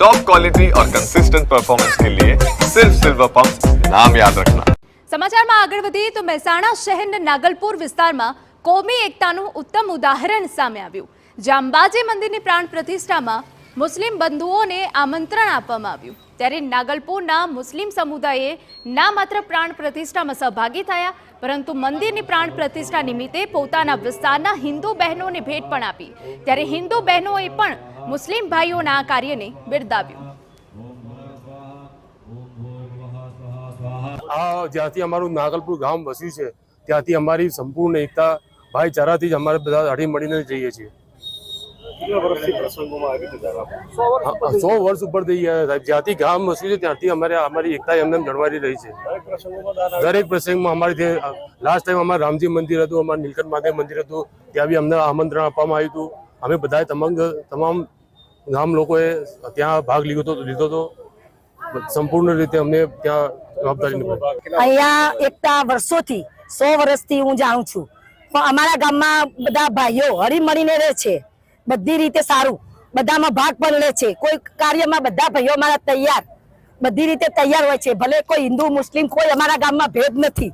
Top quality और consistent performance के लिए सिर्फ सिल्वर पंप नाम याद रखना। સમાચારમાં આગળ વધીએ તો મહેસાણા શહેરના નાગલપુર વિસ્તારમાં કોમી એકતાનું ઉત્તમ ઉદાહરણ સામે આવ્યું, જ્યાં અંબાજી મંદિરની પ્રાણ પ્રતિષ્ઠામાં મુસ્લિમ બંધુઓને આમંત્રણ આપવામાં આવ્યું। ત્યારે નાગલપુરના મુસ્લિમ સમુદાયે ના માત્ર પ્રાણ પ્રતિષ્ઠામાં સહભાગી થયા, પરંતુ મંદિરની પ્રાણ પ્રતિષ્ઠા નિમિત્તે પોતાના વિસ્તારના હિન્દુ બહેનોને ભેટ પણ આપી। ત્યારે હિન્દુ બહેનોએ પણ મુસ્લિમ ભાઈઓના આ કાર્યને બિરદાવ્યું। જ્યાંથી અમારું નાગલપુર ગામ વસ્યું છે ત્યાંથી અમારી સંપૂર્ણ એકતા ભાઈચારાથી જ અમારે બધા હળી મળીને જઈએ છીએ। 100 વર્ષ ઉપર થઈ ગયા સાહેબ, જ્યાંથી ગામ વસ્યું છે ત્યાંથી અમારી એકતા એમને જળવાઈ રહી છે। દરેક પ્રસંગમાં અમારી લાસ્ટ ટાઈમ અમારું રામજી મંદિર હતું, અમારું નીલકંઠ મહાદેવ મંદિર હતું, ત્યાં બી અમને આમંત્રણ આપવામાં આવ્યું હતું। અમે બધાએ તમામ ગામ લોકોએ ત્યાં ભાગ લીધો હતો। સંપૂર્ણ રીતે અમને ત્યાં જવાબદારી નિભાવી। અહીંયા એકતા વર્ષોથી 100 વર્ષથી હું જાણું છું, પણ અમારા ગામમાં બધા ભાઈઓ હળી મળીને રહે છે, બધી રીતે સારું, બધામાં ભાગ પણ લે છે। કોઈ કાર્યમાં બધા ભાઈઓ અમારા તૈયાર, બધી રીતે તૈયાર હોય છે। ભલે કોઈ હિન્દુ મુસ્લિમ કોઈ અમારા ગામમાં ભેદ નથી।